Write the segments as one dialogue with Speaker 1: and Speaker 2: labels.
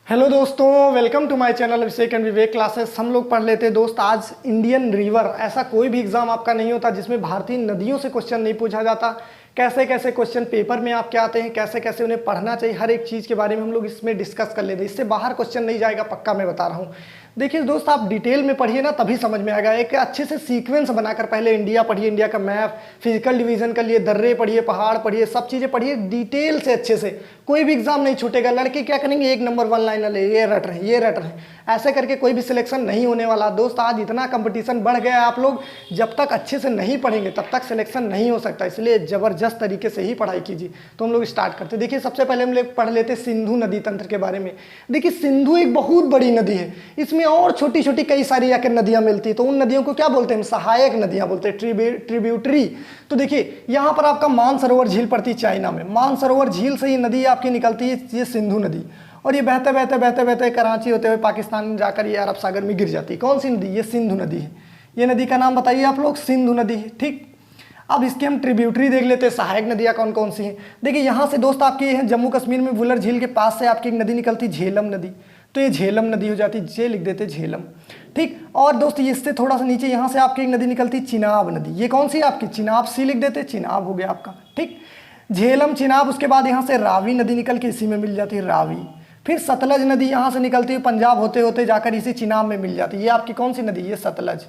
Speaker 1: Hello दोस्तों, welcome to my channel Abhishek and Vivek classes. हम लोग पढ़ लेते हैं दोस्त आज इंडियन रिवर। ऐसा कोई भी एग्जाम आपका नहीं होता जिसमें भारतीय नदियों से क्वेश्चन नहीं पूछा जाता। कैसे कैसे क्वेश्चन पेपर में आपके आते हैं, कैसे कैसे उन्हें पढ़ना चाहिए, हर एक चीज़ के बारे में हम लोग इसमें डिस्कस कर लेते हैं। इससे बाहर क्वेश्चन नहीं जाएगा, पक्का मैं बता रहा हूँ। देखिए दोस्त, आप डिटेल में पढ़िए ना, तभी समझ में आएगा। एक अच्छे से सीक्वेंस बनाकर पहले इंडिया पढ़िए, इंडिया का मैप, फिजिकल डिवीजन कर लिए, दर्रे पढ़िए, पहाड़ पढ़िए, सब चीज़ें पढ़िए डिटेल से अच्छे से। कोई भी एग्जाम नहीं छूटेगा। लड़के क्या करेंगे, एक नंबर वन लाइनर ये रट रहे हैं, ये रट रहे हैं, ऐसे करके कोई भी सिलेक्शन नहीं होने वाला। दोस्त आज इतना कंपटीशन बढ़ गया है, आप लोग जब तक अच्छे से नहीं पढ़ेंगे तब तक सिलेक्शन नहीं हो सकता। इसलिए ज़बरदस्त तरीके से ही पढ़ाई कीजिए। तो हम लोग स्टार्ट करते हैं। देखिए सबसे पहले हम लोग पढ़ लेते सिंधु नदी तंत्र के बारे में। देखिए सिंधु एक बहुत बड़ी नदी है, इसमें और छोटी छोटी कई सारी आकर नदियाँ मिलती है। तो उन नदियों को क्या बोलते हैं, सहायक नदियाँ बोलते हैं, ट्रिब्यूटरी। तो देखिए यहाँ पर आपका मानसरोवर झील पड़ती है चाइना में। मानसरोवर झील से ये नदी आपकी निकलती है, ये सिंधु नदी। और ये बहते बहते बहते बहते कराची होते हुए पाकिस्तान जाकर ये अरब सागर में गिर जाती है। कौन सी नदी, ये सिंधु नदी है। ये नदी का नाम बताइए आप लोग, सिंधु नदी है। ठीक, अब इसके हम ट्रिब्यूटरी देख लेते हैं, सहायक नदियाँ कौन कौन सी हैं। देखिए यहाँ से दोस्त आपकी है जम्मू कश्मीर में वुलर झील के पास से आपकी एक नदी निकलती, झेलम नदी। तो ये झेलम नदी हो जाती, जे लिख देते झेलम। ठीक, और दोस्त इससे थोड़ा सा नीचे यहाँ से आपकी एक नदी निकलती, चिनाब नदी। ये कौन सी है आपकी, चिनाब, सी लिख देते, चिनाब हो गया आपका। ठीक, झेलम, चिनाब। उसके बाद यहाँ से रावी नदी निकल के इसी में मिल जाती है, रावी। फिर सतलज नदी यहाँ से निकलती है, पंजाब होते होते जाकर इसी चिनाब में मिल जाती है। ये आपकी कौन सी नदी, ये सतलज,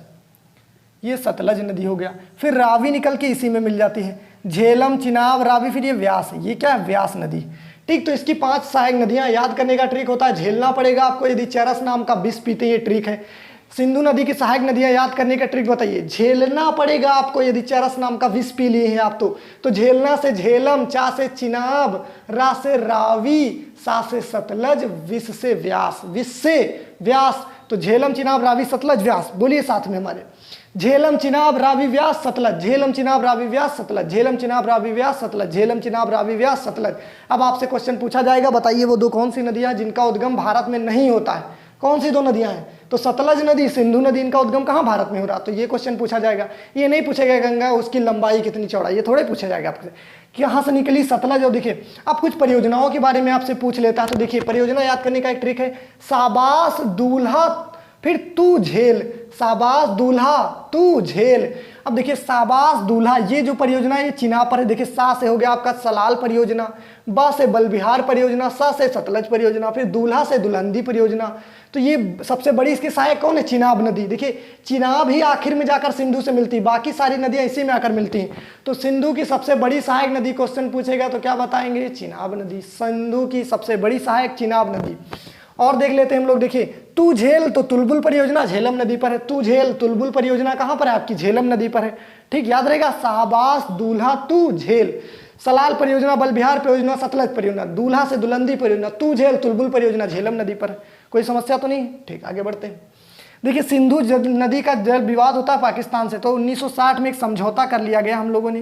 Speaker 1: ये सतलज नदी हो गया। फिर रावी निकल के इसी में मिल जाती है, झेलम, चिनाब, रावी। फिर ये व्यास है, ये क्या है, व्यास नदी। ठीक, तो इसकी 5 सहायक नदियां याद करने का ट्रिक होता है, झेलना पड़ेगा आपको यदि चरस नाम का विष पीते, ये ट्रिक है। सिंधु नदी की सहायक नदियां याद करने का ट्रिक बताइए, झेलना पड़ेगा आपको यदि चरस नाम का विष पी लिए हैं आप तो झेलना से झेलम, चा से चिनाब, रा से रावी, सा से सतलज, विष से व्यास, विष से व्यास। तो झेलम, चिनाब, रावी, सतलज, व्यास। बोलिए साथ में हमारे, झेलम, चिनाब, रावी, व्यास, सतलज, झेलम, चिनाब, रावी, व्यास, सतलज, झेलम, चिनाब, रावी, व्यास, सतलज, झेलम, चिनाब, रावी, व्यास, सतलज। अब आपसे क्वेश्चन पूछा जाएगा, बताइए वो दो कौन सी नदियां जिनका उद्गम भारत में नहीं होता है। कौन सी दो नदियां हैं, तो सतलज नदी, सिंधु नदी, इनका उद्गम कहाँ भारत में हो रहा। तो ये क्वेश्चन पूछा जाएगा। ये नहीं पूछेगा गंगा उसकी लंबाई कितनी चौड़ाई, ये थोड़े पूछा जाएगा आपसे कि यहाँ से निकली सतलज। और देखिए अब कुछ परियोजनाओं के बारे में आपसे पूछ लेता है। तो देखिए परियोजना याद करने का एक ट्रिक है, शाबाश दूल्हा फिर तू झेल, शाबाश दूल्हा तू झेल। अब देखिए शाबाश दूल्हा, ये जो परियोजना है ये चिनाब पर है। देखिए सा से हो गया आपका सलाल परियोजना, बा से बलबिहार परियोजना, सा से सतलज परियोजना, फिर दूल्हा से दुलंदी परियोजना। तो ये सबसे बड़ी इसकी सहायक कौन है, चिनाब नदी। देखिए चिनाब ही आखिर में जाकर सिंधु से मिलती, बाकी सारी नदियां इसी में आकर मिलती हैं। तो सिंधु की सबसे बड़ी सहायक नदी क्वेश्चन पूछेगा तो क्या बताएंगे, चिनाब नदी। सिंधु की सबसे बड़ी सहायक चिनाब नदी। और देख लेते हैं हम लोग, देखिए तू झेल तो तुलबुल परियोजना झेलम नदी पर है। तू झेल तुलबुल परियोजना कहाँ पर है आपकी, झेलम नदी पर है। ठीक, याद रहेगा, शाबाश दूल्हा तू झेल। सलाल परियोजना, बलबिहार परियोजना, सतलज परियोजना, दूल्हा से दुलंदी परियोजना, तू झेल तुलबुल परियोजना झेलम नदी पर है। कोई समस्या तो नहीं। ठीक, आगे बढ़ते हैं। देखिए सिंधु नदी का जल विवाद होता है पाकिस्तान से। तो 1960 में एक समझौता कर लिया गया हम लोगों ने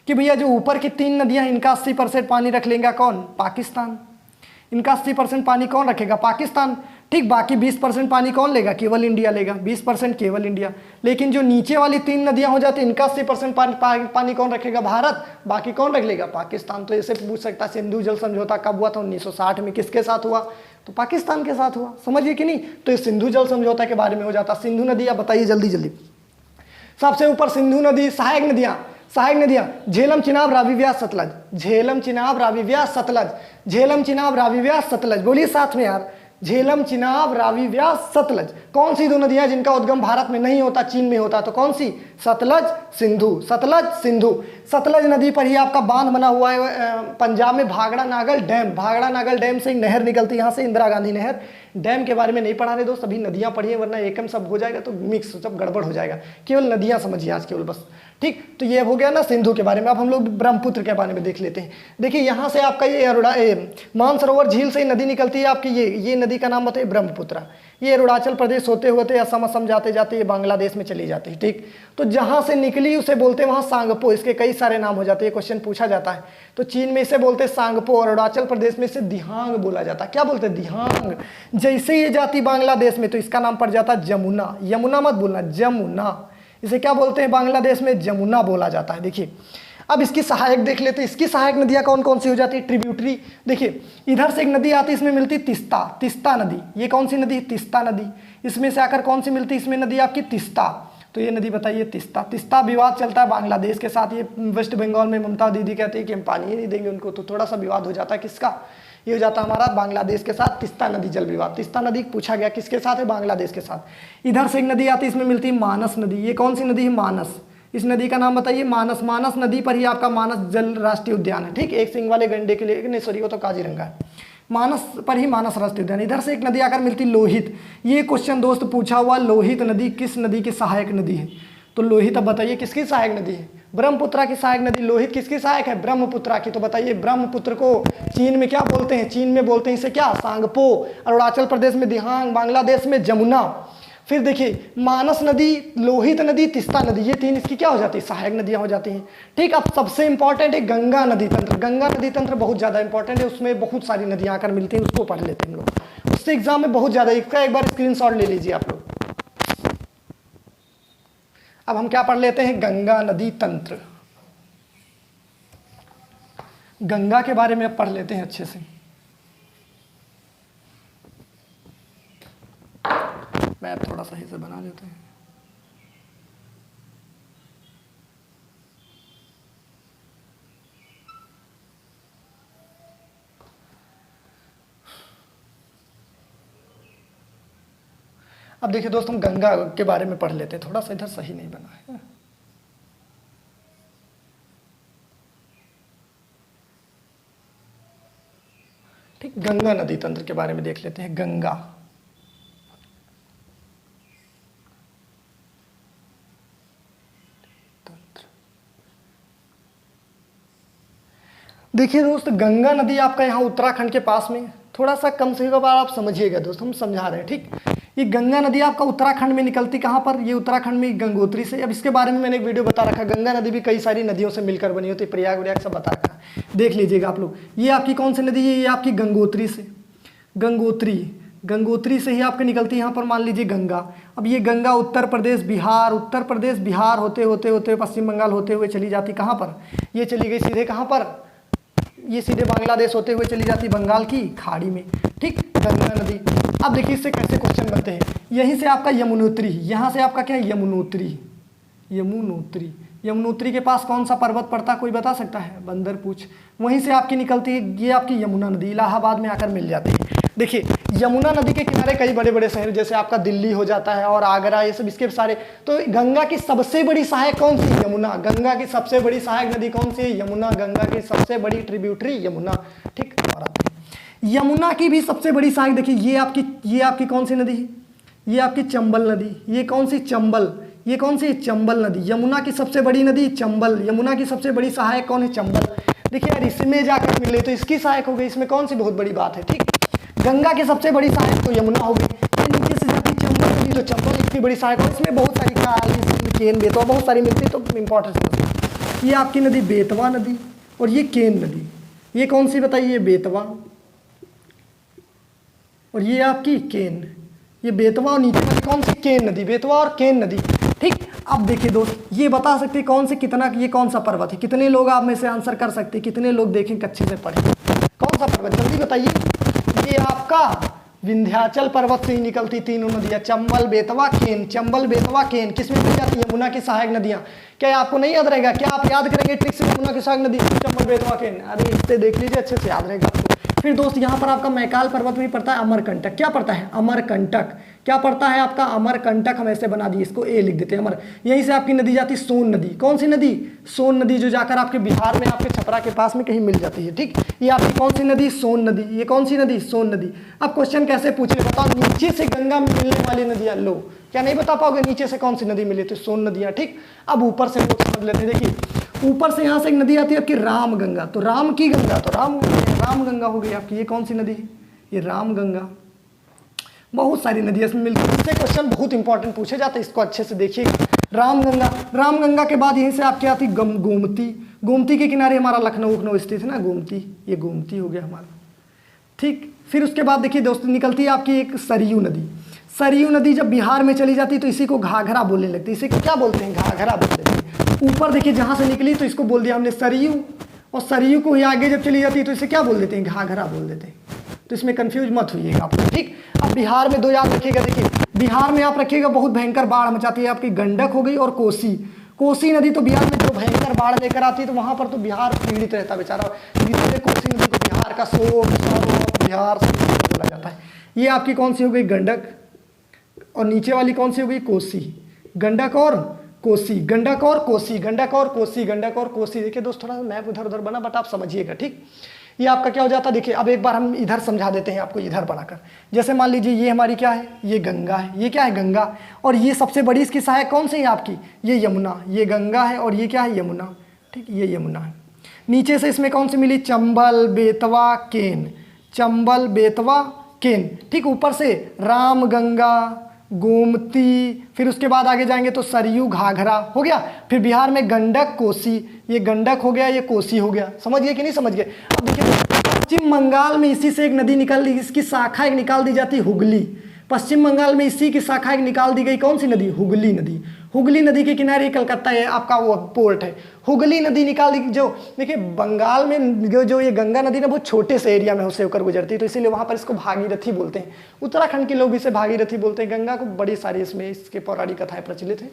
Speaker 1: कि भैया जो ऊपर की 3 नदियां इनका 80% पानी रख लेंगे कौन, पाकिस्तान। इनका 80% पानी कौन रखेगा, पाकिस्तान। ठीक, बाकी 20% पानी कौन लेगा, केवल इंडिया लेगा, 20% केवल इंडिया। लेकिन जो नीचे वाली 3 नदियां हो जाती, इनका 80% पानी कौन रखेगा, भारत। बाकी कौन रख लेगा, पाकिस्तान। तो ऐसे पूछ सकता है सिंधु जल समझौता कब हुआ था, 1960 में। किसके साथ हुआ, तो पाकिस्तान के साथ हुआ। समझिए कि नहीं। तो इस सिंधु जल समझौता के बारे में हो जाता। सिंधु नदी आप बताइए जल्दी जल्दी। सबसे ऊपर सिंधु नदी, सहायक नदियां, सहायक नदियां झेलम, चिनाब, रावी, व्यास, सतलज, झेलम, चिनाब, रावी, व्यास, सतलज, झेलम, चिनाब, रावी, व्यास, सतलज। बोलिए साथ में यार, झेलम, चिनाब, रावी, व्यास, सतलज। कौन सी दो नदियां जिनका उद्गम भारत में नहीं होता, चीन में होता। तो कौन सी, सतलज, सिंधु, सतलज, सिंधु। सतलज नदी पर ही आपका बांध बना हुआ है पंजाब में, भागड़ा नागल डैम। भागड़ा नागल डैम से एक नहर निकलती है यहाँ से, इंदिरा गांधी नहर। डैम के बारे में नहीं पढ़ा रहे दोस्त, सभी नदियां पढ़िए, वरना एकम सब हो जाएगा तो मिक्स सब गड़बड़ हो जाएगा। केवल नदियां समझिए आज केवल बस। ठीक, तो ये हो गया ना सिंधु के बारे में। अब हम लोग ब्रह्मपुत्र के बारे में देख लेते हैं। देखिए यहाँ से आपका ये मानसरोवर झील से नदी निकलती है आपकी, ये नदी का नाम बताइए, ब्रह्मपुत्र। ये अरुणाचल प्रदेश होते होते असम जाते जाते ये बांग्लादेश में चली जाती है। ठीक, तो जहाँ से निकली उसे बोलते हैं वहाँ सांगपो। इसके कई सारे नाम हो जाते हैं, क्वेश्चन पूछा जाता है। तो चीन में इसे बोलते हैं सांगपो, और अरुणाचल प्रदेश में इसे दिहांग बोला जाता है। क्या बोलते हैं, दिहांग। जैसे ये जाती बांग्लादेश में तो इसका नाम पड़ जाता है जमुना। यमुना मत बोलना, जमुना। इसे क्या बोलते हैं बांग्लादेश में, जमुना बोला जाता है। देखिए अब इसकी सहायक देख लेते हैं, इसकी सहायक नदियाँ कौन कौन सी हो जाती है, ट्रिब्यूटरी। देखिए इधर से एक नदी आती है, इसमें मिलती तिस्ता, तिस्ता नदी। ये कौन सी नदी है, तिस्ता नदी। इसमें से आकर कौन सी मिलती है, इसमें नदी आपकी तिस्ता। तो ये नदी बताइए तिस्ता। तिस्ता विवाद चलता है बांग्लादेश के साथ। ये वेस्ट बंगाल में ममता दीदी कहती है कि हम पानी ही नहीं देंगे उनको, तो थोड़ा सा विवाद हो जाता है। किसका, ये हो जाता है हमारा बांग्लादेश के साथ, तिस्ता नदी जल विवाद। तिस्ता नदी पूछा गया किसके साथ है, बांग्लादेश के साथ। इधर से एक नदी आती है, इसमें मिलती है मानस नदी। ये कौन सी नदी है, मानस। इस नदी का नाम बताइए, मानस। मानस नदी पर ही आपका मानस जल राष्ट्रीय उद्यान है, ठीक। एक सिंग वाले गंडे के लिए, नहीं सॉरी वो तो काजीरंगा है। मानस पर ही मानस राष्ट्रीय उद्यान। इधर से एक नदी आकर मिलती लोहित। ये क्वेश्चन दोस्त पूछा हुआ, लोहित नदी किस नदी की सहायक नदी है। तो लोहित अब बताइए किसकी सहायक नदी है, ब्रह्मपुत्रा की सहायक नदी। लोहित किसकी सहायक है, ब्रह्मपुत्रा की। तो बताइए ब्रह्मपुत्र को चीन में क्या बोलते हैं, चीन में बोलते हैं इसे क्या, सांगपो। अरुणाचल प्रदेश में दिहांग, बांग्लादेश में जमुना। फिर देखिए मानस नदी, लोहित नदी, तिस्ता नदी, ये तीन इसकी क्या हो जाती है, सहायक नदियां हो जाती हैं, ठीक। अब सबसे इंपॉर्टेंट है गंगा नदी तंत्र। गंगा नदी तंत्र बहुत ज़्यादा इंपॉर्टेंट है, उसमें बहुत सारी नदियां आकर मिलती हैं, उसको पढ़ लेते हैं हम लोग। उससे एग्जाम में बहुत ज़्यादा, इसका एक बार स्क्रीनशॉट ले लीजिए आप लोग। अब हम क्या पढ़ लेते हैं, गंगा नदी तंत्र। गंगा के बारे में अब पढ़ लेते हैं अच्छे से। मैप थोड़ा सही से बना देते हैं। अब देखिए दोस्त, हम गंगा के बारे में पढ़ लेते हैं। थोड़ा सा इधर सही नहीं बना है, ठीक। गंगा नदी तंत्र के बारे में देख लेते हैं। गंगा तंत्र, देखिए दोस्त, गंगा नदी आपका यहाँ उत्तराखंड के पास में, थोड़ा सा कम से कम आप समझिएगा दोस्त, हम समझा रहे हैं, ठीक। ये गंगा नदी आपका उत्तराखंड में निकलती कहाँ पर, ये उत्तराखंड में गंगोत्री से। अब इसके बारे में मैंने एक वीडियो बता रखा। गंगा नदी भी कई सारी नदियों से मिलकर बनी होती है, प्रयाग व्याग सब बता रखा, देख लीजिएगा आप लोग। ये आपकी कौन सी नदी है, ये आपकी गंगोत्री से, गंगोत्री, गंगोत्री से ही आपके निकलती है यहाँ पर मान लीजिए गंगा। अब ये गंगा उत्तर प्रदेश बिहार, उत्तर प्रदेश बिहार होते होते होते पश्चिम बंगाल होते हुए चली जाती कहाँ पर, ये चली गई सीधे कहाँ पर, ये सीधे बांग्लादेश होते हुए चली जाती बंगाल की खाड़ी में, ठीक। गंगा नदी। अब देखिए इससे कैसे क्वेश्चन बनते हैं। यहीं से आपका यमुनोत्री, यहाँ से आपका क्या है, यमुनोत्री, यमुनोत्री। यमुनोत्री के पास कौन सा पर्वत पड़ता है, कोई बता सकता है, बंदर पूछ। वहीं से आपकी निकलती है ये आपकी यमुना नदी, इलाहाबाद में आकर मिल जाती है। देखिए यमुना नदी के किनारे कई बड़े बड़े शहर, जैसे आपका दिल्ली हो जाता है और आगरा, ये सब इसके सारे। तो गंगा की सबसे बड़ी सहायक कौन सी है, यमुना। गंगा की सबसे बड़ी सहायक नदी कौन सी है, यमुना। गंगा की सबसे बड़ी ट्रिब्यूटरी यमुना, ठीक। यमुना की भी सबसे बड़ी सहायक देखिए, ये आपकी कौन सी नदी है, ये आपकी चंबल नदी। ये कौन सी, चंबल। ये कौन सी, चंबल नदी। यमुना की सबसे बड़ी नदी चंबल, यमुना की सबसे बड़ी सहायक कौन है, चंबल। देखिए यार इसमें जाकर मिले तो इसकी सहायक हो गई, इसमें कौन सी बहुत बड़ी बात है, ठीक। गंगा की सबसे बड़ी सहायक तो यमुना हो गई, नीचे से जाती चंबल नदी तो चंबल इतनी बड़ी सहायक हो। इसमें बहुत सारी काली, केन, बेतवा बहुत सारी मिलती है, तो इंपॉर्टेंस। ये आपकी नदी बेतवा नदी और ये केन नदी। ये कौन सी बताइए, ये बेतवा और ये आपकी केन। ये बेतवा और नीचे वाली कौन सी, केन नदी। बेतवा और केन नदी, ठीक। अब देखिए दोस्त, ये बता सकते कौन से कितना, ये कौन सा पर्वत है। कितने लोग आप में से आंसर कर सकते हैं, कितने लोग देखें कच्चे से पढ़े, कौन सा पर्वत, जल्दी बताइए। ये आपका विंध्याचल पर्वत से ही निकलती तीनों नदियां, चंबल, बेतवा, केन। चंबल, बेतवा, केन किसमें मिल जाती है, यमुना की सहायक नदियां। क्या आपको नहीं याद रहेगा, क्या आप याद करेंगे ट्रिक से, यमुना की सहायक नदी चंबल, बेतवा, केन। अरे इससे देख लीजिए, अच्छे से याद रहेगा आपको। फिर दोस्त यहाँ पर आपका मैकाल पर्वत भी पड़ता है, अमरकंटक। क्या पड़ता है, अमरकंटक। क्या पड़ता है आपका, अमरकंटक। हम ऐसे बना दिए इसको, ए लिख देते हैं, अमर। यहीं से आपकी नदी जाती सोन नदी। कौन सी नदी, सोन नदी, जो जाकर आपके बिहार में, आपके छपरा के पास में कहीं मिल जाती है, ठीक। ये आपकी कौन सी नदी, सोन नदी। ये कौन सी नदी, सोन नदी। अब क्वेश्चन कैसे पूछे, बताओ, नीचे से गंगा में मिलने वाली नदियां, लो क्या नहीं बता पाओगे, नीचे से कौन सी नदी मिली, तो सोन नदियां, ठीक। अब ऊपर से लोग समझ लेते हैं। देखिए ऊपर से यहाँ से एक नदी आती है आपकी रामगंगा, तो राम की गंगा, तो रामगंगा हो गई आपकी। ये कौन सी नदी है, ये रामगंगा। बहुत सारी नदियाँ इसमें मिलती है, इससे क्वेश्चन बहुत इंपॉर्टेंट पूछे जाते हैं, इसको अच्छे से देखिएगा। रामगंगा, रामगंगा के बाद यहीं से आपकी आती गोमती। गोमती के किनारे हमारा लखनऊ स्थित है ना, गोमती। ये गोमती हो गया हमारा, ठीक। फिर उसके बाद देखिए दोस्तों, निकलती है आपकी एक सरयू नदी। सरयू नदी जब बिहार में चली जाती है तो इसी को घाघरा बोलने लगती है। इसी को क्या बोलते हैं, घाघरा बोलते हैं। ऊपर देखिए जहाँ से निकली तो इसको बोल दिया हमने सरयू, और सरयू को ही आगे जब चली जाती है तो इसे क्या बोल देते हैं, घाघरा बोल देते हैं। तो इसमें कंफ्यूज मत होइएगा आप, ठीक। अब बिहार में दो याद रखिएगा, देखिए बिहार में आप रखिएगा बहुत भयंकर बाढ़ मचाती है आपकी गंडक हो गई और कोसी। कोसी नदी तो बिहार में जो भयंकर बाढ़ लेकर आती है तो वहां पर तो बिहार पीड़ित रहता बेचारा, इसलिए कोसी नदी को बिहार का शोक बिहार से बोला जाता है। ये आपकी कौन सी हो गई, गंडक, और नीचे वाली कौन सी हो गई, कोसी। गंडक और कोसी, गंडक और कोसी, गंडक और कोसी, गंडक और कोसी। देखिए दोस्त थोड़ा सा मैप उधर उधर बना बट आप समझिएगा, ठीक। ये आपका क्या हो जाता है, देखिए अब एक बार हम इधर समझा देते हैं आपको इधर बनाकर। जैसे मान लीजिए ये हमारी क्या है, ये गंगा है, ये क्या है गंगा, और ये सबसे बड़ी इसकी सहायक कौन सी है आपकी, ये यमुना। ये गंगा है और ये क्या है, यमुना, ठीक, ये यमुना है। नीचे से इसमें कौन सी मिली, चंबल, बेतवा, केन, चंबल, बेतवा, केन, ठीक। ऊपर से राम गंगा, गोमती, फिर उसके बाद आगे जाएंगे तो सरयू, घाघरा हो गया। फिर बिहार में गंडक, कोसी, ये गंडक हो गया, ये कोसी हो गया। समझ गए कि नहीं समझ गए। अब देखिए पश्चिम बंगाल में इसी से एक नदी निकल दी, इसकी शाखा एक निकाल दी जाती हुगली। पश्चिम बंगाल में इसी की शाखा एक निकाल दी गई, कौन सी नदी, हुगली नदी। हुगली नदी के किनारे कलकत्ता है आपका वो पोर्ट है, हुगली नदी निकाल दी। जो देखिए बंगाल में जो ये गंगा नदी ना बहुत छोटे से एरिया में उससे होकर गुजरती है, तो इसीलिए वहाँ पर इसको भागीरथी बोलते हैं। उत्तराखंड के लोग इसे भागीरथी बोलते हैं। गंगा को बड़ी सारी इसमें इसके पौराणिक कथाएं प्रचलित हैं।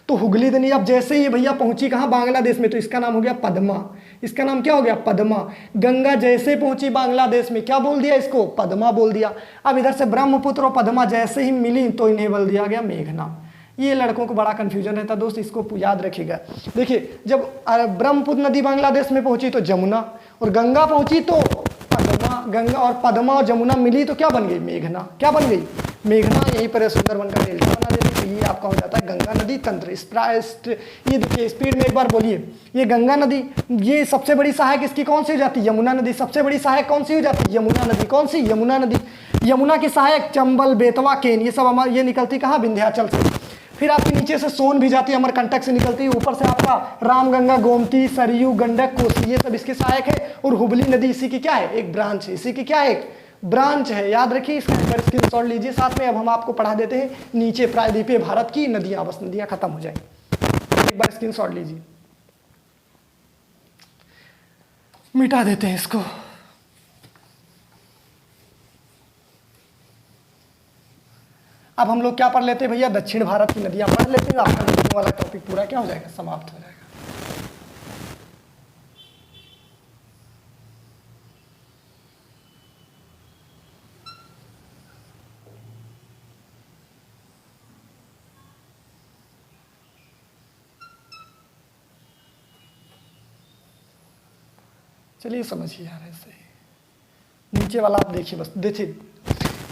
Speaker 1: तो हुगली नदी अब जैसे ही भैया पहुंची कहाँ, बांग्लादेश में, तो इसका नाम हो गया पद्मा। इसका नाम क्या हो गया, पद्मा। गंगा जैसे पहुंची बांग्लादेश में क्या बोल दिया इसको, पद्मा बोल दिया। अब इधर से ब्रह्मपुत्र और पद्मा जैसे ही मिली तो इन्हें बोल दिया गया मेघना। ये लड़कों को बड़ा कंफ्यूजन रहता है दोस्त, इसको याद रखिएगा। देखिए जब ब्रह्मपुत्र नदी बांग्लादेश में पहुंची तो जमुना, और गंगा पहुंची तो पद्मा। गंगा और पद्मा और जमुना मिली तो क्या बन गई, मेघना। क्या बन गई, मेघना। यहीं पर सुंदरवन का डेल्टा बना देते। तो ये आपका हो जाता है गंगा नदी तंत्र। ये देखिए स्पीड में एक बार बोलिए, ये गंगा नदी, ये सबसे बड़ी सहायक इसकी कौन सी हो जाती है, यमुना नदी। सबसे बड़ी सहायक कौन सी हो जाती है, यमुना नदी। कौन सी, यमुना नदी। यमुना की सहायक चंबल, बेतवा, केन, ये सब हमारे ये निकलती कहाँ, विंध्याचल से। फिर आपके नीचे से सोन भी जाती है, अमरकंटक से निकलती है। ऊपर से आपका रामगंगा, गोमती, सरयू, गंडक, कोसी, ये सब इसके सहायक है। और हुबली नदी इसी की क्या है, एक ब्रांच है। इसी की क्या है, एक ब्रांच है। याद रखिए, इसका स्क्रीनशॉट लीजिए साथ में। अब हम आपको पढ़ा देते हैं नीचे प्रायद्वीपीय भारत की नदियां, बस नदियां खत्म हो जाएंगी। एक बार स्क्रीनशॉट लीजिए, मिटा देते हैं इसको। अब हम लोग क्या पढ़ लेते हैं भैया, दक्षिण भारत की नदियां पढ़ लेते हैं। आपका नदियों वाला टॉपिक पूरा क्या हो जाएगा, समाप्त हो जाएगा। चलिए समझिए यार, ऐसे ही नीचे वाला आप देखिए, बस देखिए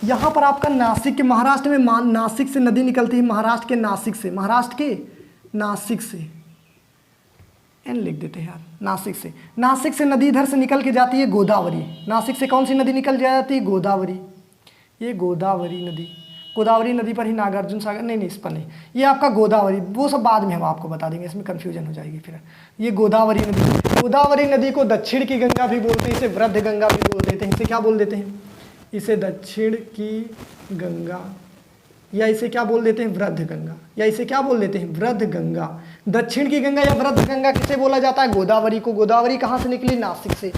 Speaker 1: यहाँ पर आपका नासिक के, महाराष्ट्र में नासिक से नदी निकलती है। महाराष्ट्र के नासिक से, महाराष्ट्र के नासिक से, एन लिख देते हैं यार, नासिक से नदी इधर से निकल के जाती है गोदावरी। नासिक से कौन सी नदी निकल जाती है, गोदावरी। ये गोदावरी नदी, गोदावरी नदी पर ही नागार्जुन सागर, नहीं इस पर नहीं, ये आपका गोदावरी, वो सब बाद में हम आपको बता देंगे, इसमें कन्फ्यूजन हो जाएगी फिर। ये गोदावरी नदी, गोदावरी नदी को दक्षिण की गंगा भी बोलते हैं, इसे वृद्ध गंगा भी बोल देते हैं। इसे क्या बोल देते हैं, इसे दक्षिण की गंगा, या इसे क्या बोल देते हैं, वृद्ध गंगा, या इसे क्या बोल देते हैं, वृद्ध गंगा। दक्षिण की गंगा या वृद्ध गंगा किसे बोला जाता है, गोदावरी को। गोदावरी कहाँ से निकली, नासिक से।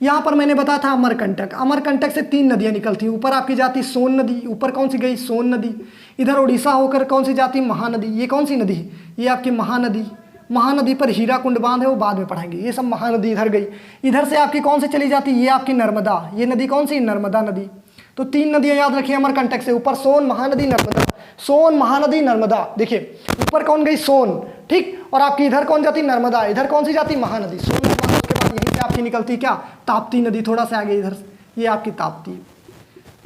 Speaker 1: यहाँ पर मैंने बताया था अमरकंटक, अमरकंटक से 3 नदियाँ निकलती हैं। ऊपर आपकी जाती सोन नदी, ऊपर कौन सी गई, सोन नदी। इधर उड़ीसा होकर कौन सी जाती, महानदी। ये कौन सी नदी है, ये आपकी महानदी। महानदी पर हीराकुंड बांध है, वो बाद में पढ़ाएंगे। ये सब महानदी इधर गई। इधर से आपकी कौन सी चली जाती, ये आपकी नर्मदा। ये नदी कौन सी, नर्मदा नदी। तो 3 नदियां याद रखिए अमरकंटक से। ऊपर सोन, महानदी, नर्मदा। सोन, महानदी, नर्मदा। देखिए ऊपर कौन गई, सोन, ठीक। और आपकी इधर कौन जाती, नर्मदा। इधर कौन सी जाती, महानदी। सोन नर्मदा, उसके बाद यहीं से आपकी निकलती क्या, ताप्ती नदी। थोड़ा सा आगे इधर, ये आपकी ताप्ती।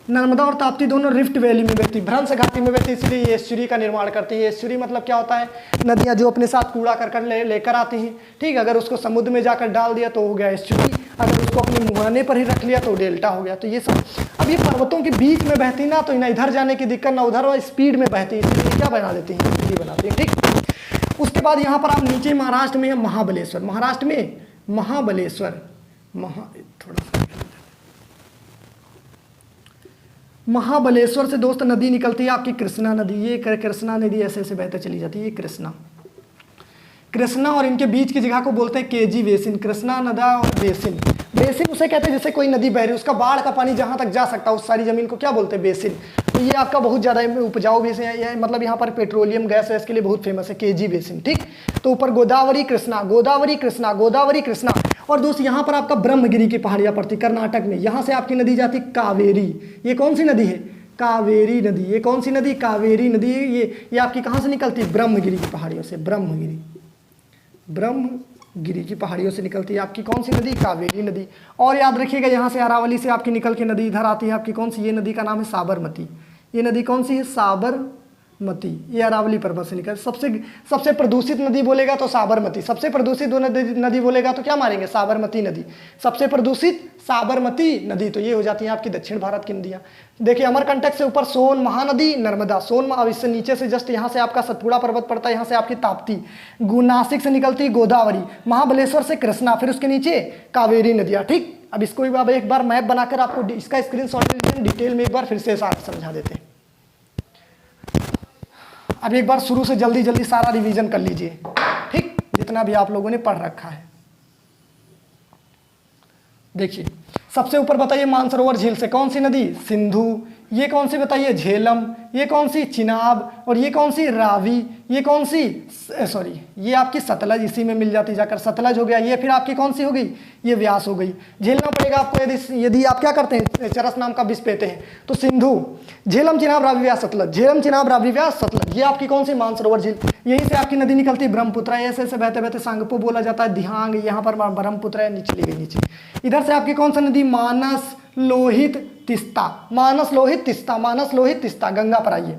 Speaker 1: नर्मदा और ताप्ती दोनों रिफ्ट वैली में बहती, भ्रंश घाटी में बहती, इसलिए ये एस्चुरी का निर्माण करती है। एस्चुरी मतलब क्या होता है, नदियाँ जो अपने साथ कूड़ा करकट लेकर आती हैं, ठीक। अगर उसको समुद्र में जाकर डाल दिया तो हो गया एस्चुरी, अगर उसको अपने मुहाने पर ही रख लिया तो डेल्टा हो गया। तो ये सब, अब ये पर्वतों के बीच में बहती ना, तो ना इधर जाने की दिक्कत ना उधर, स्पीड में बहती, इसलिए क्या बना देती हैं, एस्चुरी बनाती है, ठीक। उसके बाद यहाँ पर आप नीचे महाराष्ट्र में है महाबलेश्वर। महाराष्ट्र में महाबलेश्वर, थोड़ा सा महाबलेश्वर से दोस्त नदी निकलती है आपकी कृष्णा नदी। ये कृष्णा नदी ऐसे ऐसे बहते चली जाती है, ये कृष्णा। कृष्णा और इनके बीच की जगह को बोलते हैं केजी बेसिन। कृष्णा नदा और बेसिन, बेसिन उसे कहते हैं जैसे कोई नदी बह रही है, उसका बाढ़ का पानी जहाँ तक जा सकता है उस सारी जमीन को क्या बोलते हैं? बेसिन। तो ये आपका बहुत ज़्यादा उपजाऊ बेसिन है, मतलब यहाँ पर पेट्रोलियम गैस है इसके लिए बहुत फेमस है, केजी बेसिन। ठीक, तो ऊपर गोदावरी कृष्णा, गोदावरी कृष्णा, गोदावरी कृष्णा। और दोस्त यहाँ पर आपका ब्रह्मगिरी की पहाड़ियाँ पड़ती कर्नाटक में, यहाँ से आपकी नदी जाती कावेरी। ये कौन सी नदी है? कावेरी नदी। ये कौन सी नदी? कावेरी नदी। ये आपकी कहाँ से निकलती है? ब्रह्मगिरी की पहाड़ियों से। ब्रह्मगिरी, ब्रह्मगिरी की पहाड़ियों से निकलती है आपकी कौन सी नदी? कावेरी नदी। और याद रखिएगा यहाँ से अरावली से आपकी निकल के नदी इधर आती है आपकी कौन सी? ये नदी का नाम है साबरमती। ये नदी कौन सी है? साबरमती। ये अरावली पर्वत से निकल। सबसे प्रदूषित नदी बोलेगा तो साबरमती, सबसे प्रदूषित नदी बोलेगा तो क्या मारेंगे? साबरमती नदी। सबसे प्रदूषित साबरमती नदी। तो ये हो जाती है आपकी दक्षिण भारत की नदियाँ। देखिए अमरकंटक से ऊपर सोन महानदी, नर्मदा, सोन। अब इससे नीचे से जस्ट यहाँ से आपका सतपुड़ा पर्वत पड़ता है, यहाँ से आपकी ताप्ती। नासिक से निकलती गोदावरी, महाबलेश्वर से कृष्णा, फिर उसके नीचे कावेरी नदियाँ। ठीक, अब इसको भी एक बार मैप बनाकर आपको इसका स्क्रीनशॉट डिटेल में एक बार फिर से साथ समझा देते हैं। अब एक बार शुरू से जल्दी जल्दी सारा रिवीजन कर लीजिए, ठीक, जितना भी आप लोगों ने पढ़ रखा है। देखिए सबसे ऊपर बताइए मानसरोवर झील से कौन सी नदी? सिंधु। ये कौन सी बताइए? झेलम। ये कौन सी? चिनाब। और ये कौन सी? रावी। ये कौन सी? सॉरी, ये आपकी सतलज, इसी में मिल जाती जाकर, सतलज हो गया। ये फिर आपकी कौन सी हो गई? ये व्यास हो गई। झेलना पड़ेगा आपको यदि आप क्या करते हैं? चरस नाम का विष पेते हैं। तो सिंधु, झेलम, चिनाब, रावी, व्यास, सतलज। झेलम, चिनाब, रावी, व्यास, सतलज। ये आपकी कौन सी? मानसरोवर झील। यहीं से आपकी नदी निकलती है ब्रह्मपुत्र। ऐसे ऐसे बहते बहते सांगपो बोला जाता है, धियांग, यहाँ पर ब्रह्मपुत्र है, नीचे गई नीचे। इधर से आपकी कौन सा नदी? मानस, लोहित, तिस्ता। मानस, लोहित, तिस्ता, मानस, लोहित, तिस्ता। गंगा पर आइए,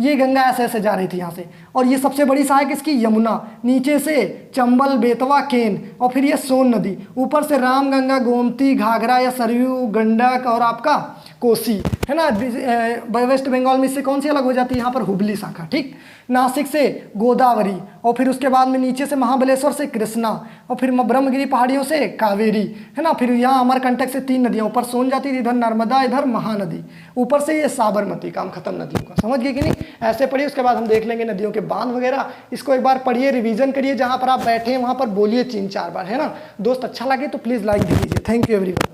Speaker 1: ये गंगा ऐसे ऐसे जा रही थी यहाँ से। और ये सबसे बड़ी सहायक इसकी यमुना, नीचे से चंबल, बेतवा, केन, और फिर ये सोन नदी। ऊपर से राम, गंगा, गोमती, घाघरा या सरयू, गंडक और आपका कोसी, है ना। वेस्ट बंगाल में इससे कौन सी अलग हो जाती है? यहाँ पर हुबली शाखा। ठीक, नासिक से गोदावरी, और फिर उसके बाद में नीचे से महाबलेश्वर से कृष्णा, और फिर ब्रह्मगिरी पहाड़ियों से कावेरी, है ना। फिर यहाँ अमरकंटक से 3 नदियाँ, ऊपर सोन जाती थी, इधर नर्मदा, इधर महानदी, ऊपर से ये साबरमती। काम खत्म नदियों का, समझ गए कि नहीं? ऐसे पढ़िए, उसके बाद हम देख लेंगे नदियों के बांध वगैरह। इसको एक बार पढ़िए, रिवीजन करिए, जहाँ पर आप बैठे हैं वहाँ पर बोलिए 3-4 बार, है ना दोस्त। अच्छा लगे तो प्लीज़ लाइक दे दीजिए। Thank you everyone.